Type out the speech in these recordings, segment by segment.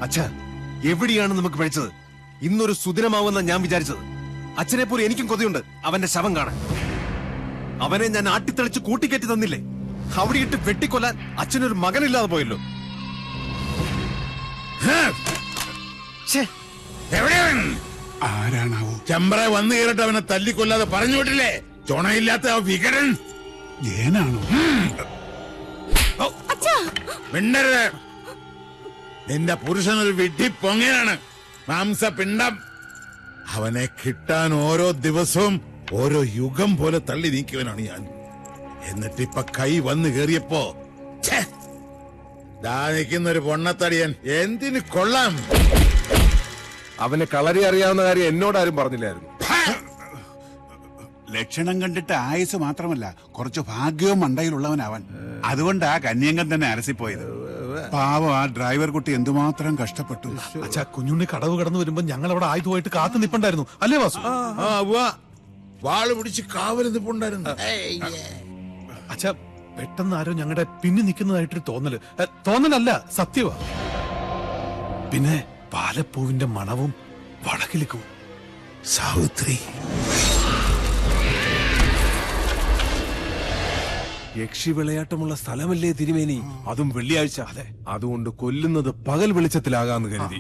അച്ഛാ, എവിടെയാണ് നമുക്ക് പഴിച്ചത്? ഇന്നൊരു സുദിനമാവുന്ന ഞാൻ വിചാരിച്ചത്. അച്ഛനെ പോലെ എനിക്കും കൊതിയുണ്ട് അവന്റെ ശവം കാണാൻ. അവനെ ഞാൻ ആട്ടിത്തെളിച്ച് കൂട്ടിക്കയറ്റി തന്നില്ലേ? അവിടെ ഇട്ട് വെട്ടിക്കൊല്ലാൻ അച്ഛനൊരു മകനില്ലാതെ പോയല്ലോ. ആരാണാവോ? ചെമ്പ്ര വന്നു കയറിട്ട് അവനെ തല്ലിക്കൊല്ലാതെ പറഞ്ഞു വിട്ടില്ലേ? ചുണയില്ലാത്ത ആ വികടൻ ജയനാണോ? മിണ്ടരുത്. നിന്റെ പുരുഷനൊരു വിഡ്ഢി പൊങ്ങനാണ്, മാംസപിണ്ഡം. അവനെ കിട്ടാൻ ഓരോ ദിവസവും ഓരോ യുഗം പോലെ തള്ളി നീക്കിയവനാണ് ഞാൻ. എന്നിട്ടിപ്പൊ കൈ വന്നു കേറിയപ്പോ ദാ നിൽക്കുന്നൊരു പൊണ്ണത്തടിയൻ എന്തിന് കൊള്ളാം. അവനെ കളരി അറിയാവുന്ന കാര്യം എന്നോടാരും പറഞ്ഞില്ലായിരുന്നു. ലക്ഷണം കണ്ടിട്ട് ആയുസ് മാത്രമല്ല, കുറച്ച് ഭാഗ്യവും മണ്ടയിലുള്ളവനവൻ. അതുകൊണ്ട് ആ കന്യങ്കൻ തന്നെ അലസിപ്പോയത്. പാവം ആ ഡ്രൈവർ കുട്ടി എന്തുമാത്രം കഷ്ടപ്പെട്ടു. അച്ഛാ, കുഞ്ഞുണ്ണി കടവ് കടന്നു വരുമ്പോ ഞങ്ങൾ അവിടെ ആയുധമായിട്ട് കാത്തു നിപ്പുണ്ടായിരുന്നു, അല്ലേ വാസു? വാള് പിടിച്ച് കാവല് നിപ്പുണ്ടായിരുന്നു. അച്ഛാ, പെട്ടെന്ന് ആരോ ഞങ്ങളുടെ പിന്നി നിൽക്കുന്നതായിട്ടൊരു തോന്നലല്ല, സത്യവാ. പിന്നെ പാലപ്പൂവിന്റെ മണവും വടക്കിലിക്കും. സാവിത്രി, യക്ഷി വിളയാട്ടമുള്ള സ്ഥലമല്ലേ തിരുമേനി? അതും വെള്ളിയാഴ്ച. അതുകൊണ്ട് കൊല്ലുന്നത് പകൽ വെളിച്ചത്തിലാകാന്ന് കരുതി.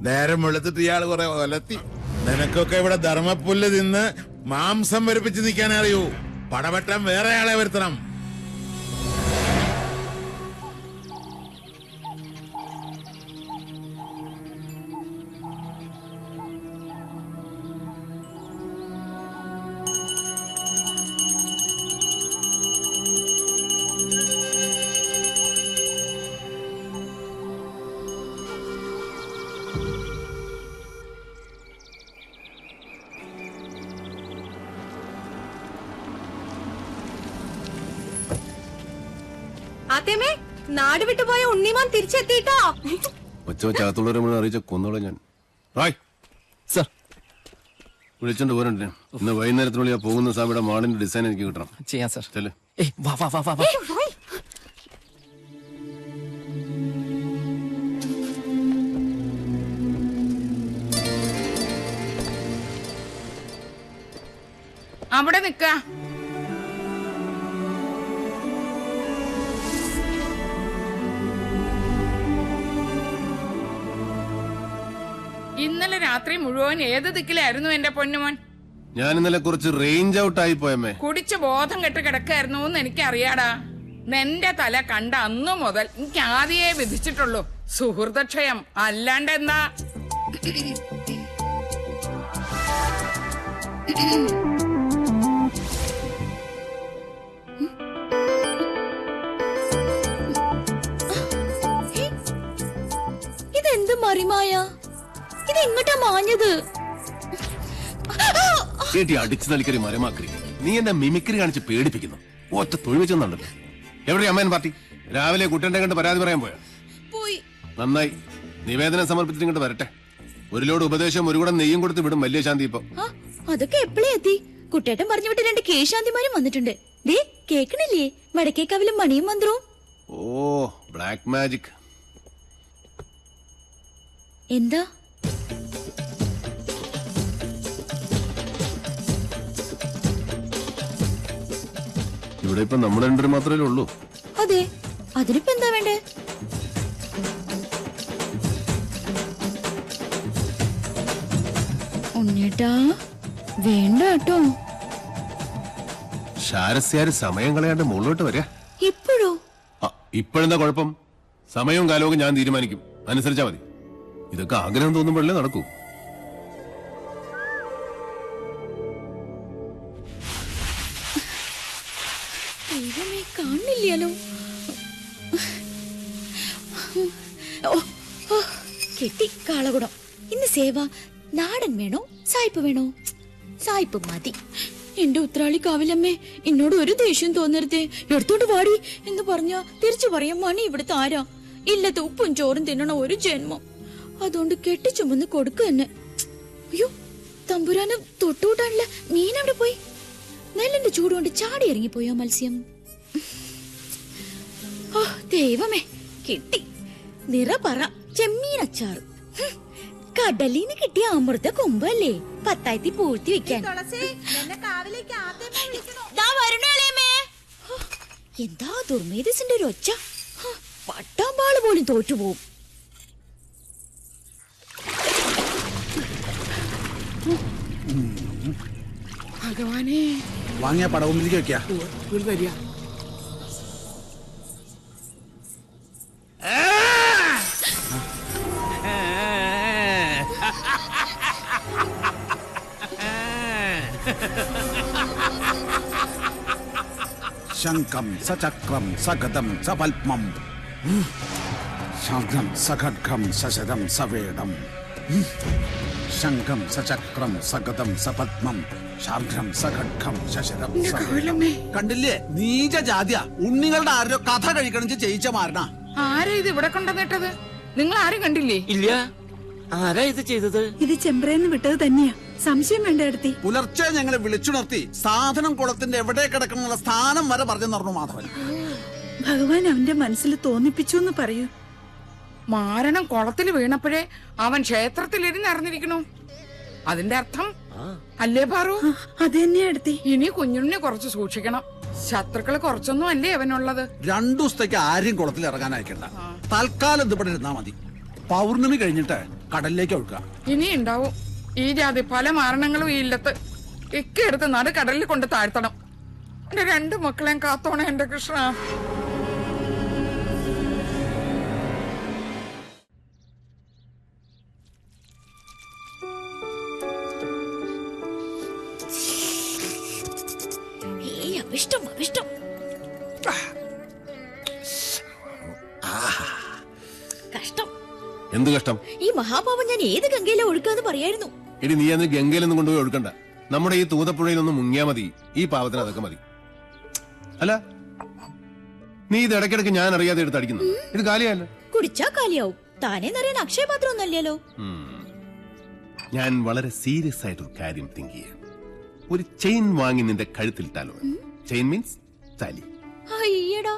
നേരം വെളുത്തിട്ട് ഇയാള് കുറെ ഒലത്തി. നിനക്കൊക്കെ ഇവിടെ ധർമ്മപ്പുല്ല് തിന്ന് മാംസം വരിപ്പിച്ച് നിൽക്കാൻ അറിയൂ. പടവട്ടം വേറെ ആളെ വരുത്തണം. നാട് വിട്ടുപോയ ഉണ്ണിമാൻ തിരിച്ചെത്തിട്ടോ. ഒച്ചവച്ചകത്തുള്ളവരെ മുഴുവൻ അറിയിച്ച കൊന്നോളെ ഞാൻ. സർ, വിളിച്ചോണ്ട് പോരണ്ടേ? ഇന്ന് വൈകുന്നേരത്തിനുള്ളിൽ പോകുന്ന സാബിയുടെ മാളിന്റെ ഡിസൈൻ എനിക്ക് കിട്ടണം. ചെയ്യാം സർ. ചെല്ലേ. അവിടെ നിക്ക. ഇന്നലെ രാത്രി മുഴുവൻ ഏത് ദിക്കിലായിരുന്നു എന്റെ പൊന്നുമോൻ? ഞാൻ ഇന്നലെ കുറച്ച് റേഞ്ച് ഔട്ട് ആയി പോയമ്മേ. കുടിച്ച് ബോധം കെട്ട് കിടക്കായിരുന്നു എന്ന് എനിക്കറിയാടാ. നിന്റെ തല കണ്ട അന്നു മുതൽ എനിക്ക് ആദ്യേ വിധിച്ചിട്ടുള്ളൂ സുഹൃതക്ഷയം. അല്ലാണ്ടെന്താ? ഇതെന്ത് മറിമായ? ഇതെങ്ങോട്ടാ മാഞ്ഞത്? അടിച്ചു നൽകി മരമാക്കി. നീ എന്നെ മിമിക്രി കാണിച്ച് പേടിപ്പിക്കുന്നു. ഒറ്റ തൊഴിൽ വെച്ചെന്നുണ്ടല്ലോ. എവിടെ അമ്മയൻ പാർട്ടി? രാവിലെ കുട്ടന്റെ കണ്ട് പരാതി പറയാൻ പോയാ? നന്നായി, നിവേദനം സമർപ്പിച്ചിട്ട് ഇങ്ങോട്ട് വരട്ടെ. ഒരു ലോഡ് ഉപദേശം ഒരു കൂടെ നെയ്യും കൊടുത്ത് വിടും വലിയ ശാന്തി. ഇപ്പൊ അതൊക്കെ എപ്പോഴേ എത്തി? കുട്ടേട്ടൻ പറഞ്ഞു വിട്ട് 2 കേശാന്തിമാരും വന്നിട്ടുണ്ട്. ദേ കേക്കണില്ലേ വടക്കേക്കാവിലും മണിയും മന്ത്രവും? ഓ, ബ്ലാക്ക് മാജിക്. എന്താ? ഇവിടെ ഇപ്പൊ നമ്മൾ രണ്ടുപേരും മാത്രമേ ഉള്ളൂ. അതെ, അതിനിപ്പോ എന്താ വേണ്ടേ? ഉണ്ണേട്ടാ വേണ്ട കേട്ടോ. ശാരസ്യാര് സമയം കളയാണ്ട് മുകളിലോട്ട് വരാ. ഇപ്പോഴോ? ഇപ്പോഴെന്താ കുഴപ്പം? സമയവും കാലവും ഞാൻ തീരുമാനിക്കും, അനുസരിച്ചാ മതി. ഇതൊക്കെ ആഗ്രഹം തോന്നുമ്പോഴല്ലേ നടക്കൂ. ദൈവമേ, കാണില്ലല്ലോ. കെട്ടി കാളകുടം. ഇന്ന് സേവ നാടൻ വേണോ സായിപ്പ് വേണോ? സായിപ്പ് മതി. എന്റെ ഉത്രാളി കാവിലമ്മേ, എന്നോട് ഒരു ദേഷ്യം തോന്നരുതേ. എടുത്തോണ്ട് വാടി എന്ന് പറഞ്ഞ തിരിച്ചു പറയാം മണി ഇവിടുത്തെ ആരാ? ഇല്ലത്തെ ഉപ്പും ചോറും തിന്നണ ഒരു ജന്മം. അതുകൊണ്ട് കെട്ടിച്ചുമന്ന് കൊടുക്ക തന്നെ. അയ്യോ, തമ്പുരാന് തൊട്ടുകൂട്ടാനുള്ള മീൻ അവിടെ പോയി. നെല്ലിന്റെ ചൂടുകൊണ്ട് ചാടി ഇറങ്ങിപ്പോയോ മത്സ്യം? ഓ ദൈവമേ, കിട്ടി. നിറ പറ ചെമ്മീൻ അച്ചാറ്. കടലിന്ന് കിട്ടിയ അമൃത കൊമ്പല്ലേ, പത്തായത്തി പൂഴ്ത്തി വെക്കാൻ. എന്താ ദുർമേധസിന്റെ ഒരു ഒച്ച. പട്ടാമ്പാള് പോലും തോറ്റുപോകും. ഭഗവാനെ, വാങ്ങിയ പടവുമ്പിലേക്ക് വെക്കാ. ശംഖം സചക്രം സഗതം സപത്മം ശംഖം സഖഡ്ഗം സശരം സവേദം ശംഖം സചക്രം സഗതം സപത്മം ശാർഘം സഖഡ്ഗം ശശരം സവേദം. കണ്ടില്ലേ, നീച ജാതിയ. ഉണ്ണികളുടെ ആരോ കഥ കഴിക്കണം ചെയ്യിച്ച മാരണ. ആരാ ഇത് ഇവിടെ കൊണ്ടുവന്നിട്ടത്? നിങ്ങൾ ആരും കണ്ടില്ലേ? ഇല്ല. ആരാ ഇത് ചെയ്തത്? ഇത് ചെമ്പ്രേന്ന് വിട്ടത് തന്നെയാ, സംശയം വേണ്ട എടുത്തി. പുലർച്ചെ ഞങ്ങളെ വിളിച്ചുണർത്തി സാധനം കുളത്തിന്റെ എവിടെ കിടക്കണമെന്നുള്ള സ്ഥാനം വരെ പറഞ്ഞു തന്നു മാധവൻ. ഭഗവാൻ അവന്റെ മനസ്സിൽ തോന്നിപ്പിച്ചു എന്ന് പറയൂ. മാരണം കുളത്തിൽ വീണപ്പോഴേ അവൻ ക്ഷേത്രത്തിലിരുന്ന് അറിഞ്ഞിരിക്കണു. അതിന്റെ അർത്ഥം അല്ലേ പാറു? അത് തന്നെയാ എടുത്തി. ഇനി കുഞ്ഞുണ്ണി കുറച്ച് സൂക്ഷിക്കണം. ശത്രുക്കള് കുറച്ചൊന്നും അല്ലേ അവനുള്ളത്. 2 ദിവസത്തേക്ക് ആരും കുളത്തിൽ ഇറങ്ങാൻ അയക്കണ്ട. തൽക്കാലം ഇതിവിടെ ഇരുന്നാ മതി. പൗർണമി കഴിഞ്ഞിട്ട് കടലിലേക്ക് ഒഴുക്കുക. ഇനി ഉണ്ടാവും ഈ ജാതി പല മാരണങ്ങളും ഈ ഇല്ലത്ത്. ഇക്കെടുത്ത് നട കടലിൽ കൊണ്ട് താഴ്ത്തണം. എന്റെ 2 മക്കളെയും കാത്തോണേ എന്റെ കൃഷ്ണ. അഭിഷ്ടം അഭിഷ്ടം. കഷ്ടം. എന്ത് കഷ്ടം? ഈ മഹാപാപം ഞാൻ ഏത് ഗംഗയിലെ ഒഴുക്കാന്ന് പറയായിരുന്നു. ഇനി നീ അന്ന് ഗംഗയിലൊന്നും കൊണ്ടുപോയി ഒഴുക്കണ്ട. നമ്മുടെ ഈ തൂതപ്പുഴയിലൊന്നും മുങ്ങിയാ മതി. ഈ പാവത്തിന് അതൊക്കെ മതി. അല്ല, നീ ഇത് ഇടയ്ക്കിടയ്ക്ക് ഞാൻ അറിയാതെ എടുത്ത് അടിക്കുന്നു. ഇത് കാലിയല്ല. കുടിച്ചാ കാലിയാവും. താനേ നിറയാൻ അക്ഷയപാത്രം ഒന്നല്ലല്ലോ. ഞാൻ വളരെ സീരിയസ് ആയിട്ടൊരു കാര്യം തിങ്ക് ചെയ്യാം. ഒരു ചെയിൻ വാങ്ങി നിന്റെ കഴുത്തിലിട്ടാലോ? ചെയിൻ മീൻസ് താലി. അയ്യടാ,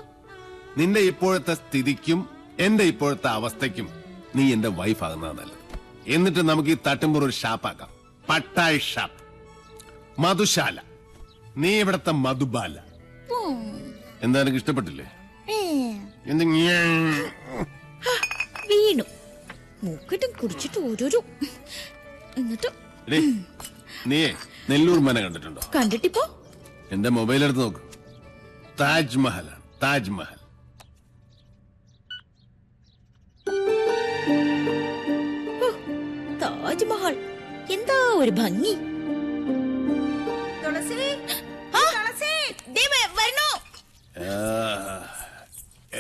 നിന്റെ ഇപ്പോഴത്തെ സ്ഥിതിക്കും എന്റെ ഇപ്പോഴത്തെ അവസ്ഥയ്ക്കും നീ എന്റെ വൈഫ് ആകുന്നതാണ് നല്ലത്. എന്നിട്ട് നമുക്ക് ഈ തട്ടുമ്പോൾ ഒരു ഷാപ്പാക്കാം. പട്ടായ് ഷാപ്പ്, മധുശാല. നീ ഇവിടത്തെ മധുബാല. എന്താ എനിക്ക് ഇഷ്ടപ്പെട്ടില്ലേ? വീണു മൂക്കിട്ടും കുടിച്ചിട്ട് ഓരോരോ. എന്നിട്ട് നീയേ നെല്ലൂർ മന കണ്ടിട്ടുണ്ടോ? കണ്ടിട്ടിപ്പോ എന്റെ മൊബൈൽ എടുത്ത് നോക്ക്. താജ്മഹലാണ്, താജ്മഹൽ. താജ്മഹൽ എന്താ ഒരു ഭംഗി.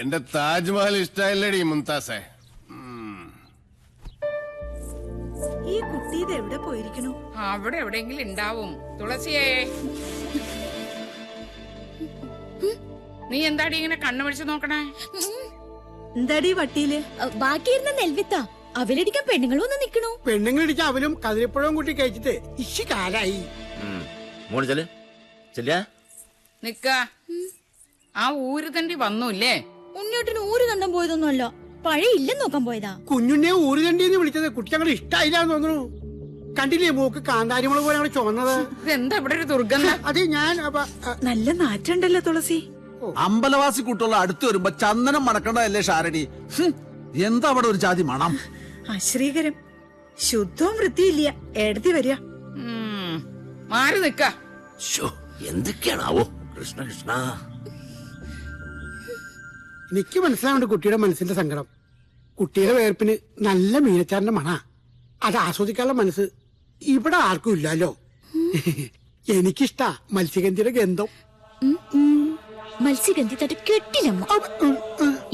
എന്റെ താജ്മഹൽ ഇഷ്ടമല്ലേടി മുംതാസേ? ഈ കുട്ടി ഇത് എവിടെ പോയിരിക്കണു? അവിടെ എവിടെയെങ്കിലും ഉണ്ടാവും. തുളസിയേ, നീ എന്താടി ഇങ്ങനെ കണ്ണുപിടിച്ച് നോക്കണേ? എന്താടി വട്ടിയില്? ബാക്കിയിരുന്ന നെൽവിത്ത അവലടിക്കാൻ പെണ്ണുങ്ങളും ഒന്ന് നിക്കണു. പെണ്ണുങ്ങളിടിക്കാൻ അവലും കതിരിപ്പഴവും കൂട്ടി കഴിച്ചിട്ട് ഇശി കാലായി. നിക്ക. ആ ഊര് തണ്ടി വന്നൂല്ലേ? ഉണ്ണിയോട്ടിന് ഊര് കണ്ടം പോയതൊന്നുമല്ല, പഴയ ഇല്ലെന്ന് നോക്കാൻ പോയതാ. കുഞ്ഞുണ്ണിയെ ഊരുതണ്ടിന്ന് വിളിച്ചത് കുട്ടി ഞങ്ങൾ ഇഷ്ടായില്ലാന്ന് തോന്നുന്നു. കണ്ടില്ലേ മൂക്ക് കാന്താരിമുളക് പോലെ ചുവന്നത്? ഇതെന്താ ഇവിടെ ഒരു ദുർഗന്ധം? അത് ഞാൻ നല്ല നാറ്റുണ്ടല്ലോ തുളസി. അമ്പലവാസി കൂട്ടുള്ള അടുത്ത് വരുമ്പോ ചന്ദനം മണക്കണ്ടല്ലേ ഷാരണി? എന്താ അവിടെ ഒരു ജാതി മണം? അശ്രീകരം. ശുദ്ധവും വൃത്തിയില്ല. എടത്തി വരിക. മാറി നിക്ക. എന്തൊക്കെയാണാവോ? കൃഷ്ണ കൃഷ്ണ. എനിക്ക് മനസ്സിലാവുണ്ട് കുട്ടിയുടെ മനസ്സിന്റെ സങ്കടം. കുട്ടിയുടെ വേർപ്പിന് നല്ല മീനച്ചാറിന്റെ മണ. അത് ആസ്വദിക്കാനുള്ള മനസ്സ് ഇവിടെ ആർക്കും ഇല്ലല്ലോ. എനിക്കിഷ്ടാ മത്സ്യഗന്ധിയുടെ ഗന്ധം. മത്സ്യഗന്ധി തട്ട് കെട്ടിലമ്മ.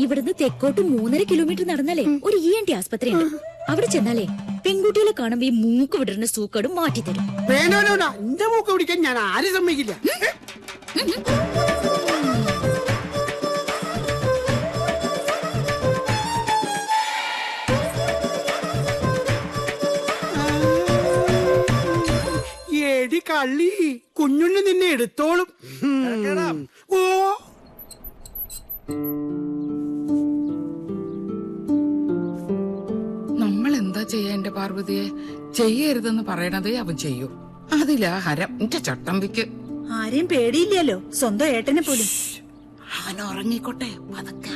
ഇവിടുന്ന് തെക്കോട്ട് 3.5 കിലോമീറ്റർ നടന്നാലേ ഒരു ENT ആസ്പത്രി ഉണ്ട്. അവിടെ ചെന്നാലേ പെൺകുട്ടികളെ കാണുമ്പോ ഈ മൂക്ക് വിടരുന്ന സൂക്കടും മാറ്റിത്തരും. വേണോ എന്റെ മൂക്ക് പിടിക്കാൻ ഞാൻ ആരും സമ്മതിക്കില്ല. ഏടി കള്ളി, കുഞ്ഞുണ്ണി നിന്നെ എടുത്തോളും. ഓ, എന്റെ പാർവതിയെ ചെയ്യരുതെന്ന് പറയണത് അവൻ ചെയ്യൂ. അതിലാ ഹരം എന്റെ ചട്ടമ്പിക്ക്. ആരെയും പേടിയില്ലല്ലോ, സ്വന്തം ഏട്ടനെ പോലും. അവൻ ഉറങ്ങിക്കോട്ടെ പതുക്കെ.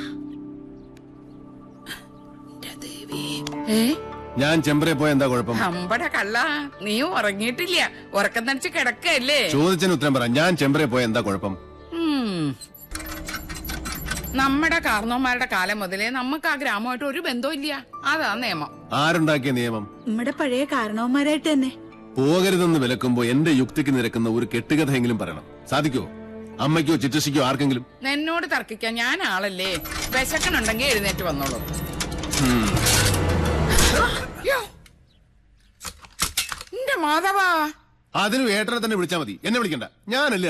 ഞാൻ ചെമ്പറെ പോയ എന്താ കുഴപ്പം? അമ്പടെ കള്ള, നീ ഉറങ്ങിയിട്ടില്ല, ഉറക്കം നടിച്ച് കിടക്കല്ലേ. ചോദിച്ചതിന് ഉത്തരം പറ. ഞാൻ ചെമ്പറെ പോയ എന്താ കുഴപ്പം? നമ്മുടെ കാർന്നോന്മാരുടെ കാലം മുതലേ നമുക്ക് ആ ഗ്രാമമായിട്ട് ഒരു ബന്ധവും ഇല്ല. അതാ നിയമം. ആരുണ്ടാക്കിയ നിയമം? നമ്മുടെ പഴയ കാരണവന്മാരായിട്ട് തന്നെ. പോകരുതെന്ന് വിലക്കുമ്പോ എന്റെ യുക്തിക്ക് നിരക്കുന്ന ഒരു കെട്ടുകഥയെങ്കിലും പറയണം. സാധിക്കോ? അമ്മയ്ക്കോ ചിറ്റശിക്കോ ആർക്കെങ്കിലും? എന്നോട് തർക്കിക്കാൻ ഞാൻ ആളല്ലേ. വിശക്കനുണ്ടെങ്കിൽ എഴുന്നേറ്റ് വന്നോളൂ. എന്റെ മാധവാ, അതിന് ഏട്ടനെ തന്നെ വിളിച്ചാ മതി, എന്നെ വിളിക്കണ്ട. ഞാനല്ലേ